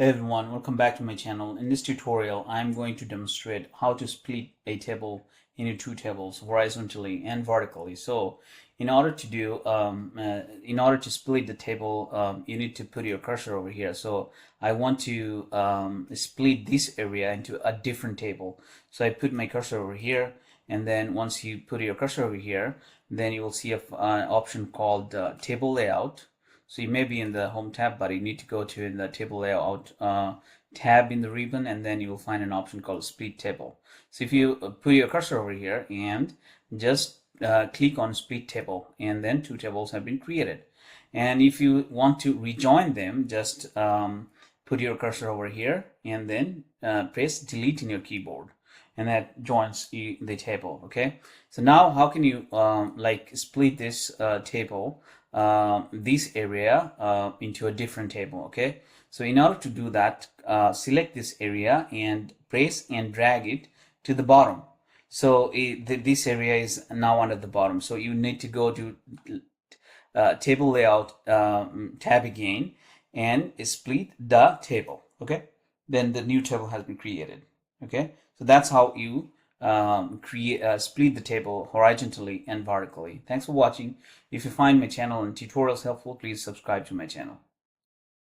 Hey everyone, welcome back to my channel. In this tutorial, I'm going to demonstrate how to split a table into two tables horizontally and vertically. So, in order to split the table, you need to put your cursor over here. So, I want to split this area into a different table. So, I put my cursor over here, and then once you put your cursor over here, then you will see an option called table layout. So you may be in the home tab, but you need to go to the table layout tab in the ribbon, and then you will find an option called split table. So if you put your cursor over here and just click on split table, and then two tables have been created. And if you want to rejoin them, just put your cursor over here and then press delete in your keyboard, and that joins the table. Okay, so now how can you split this table, this area into a different table? Okay, so in order to do that, select this area and press and drag it to the bottom. So this area is now under the bottom, so you need to go to table layout tab again and split the table. Okay, then the new table has been created. Okay, so that's how you split the table horizontally and vertically. Thanks for watching. If you find my channel and tutorials helpful, please subscribe to my channel.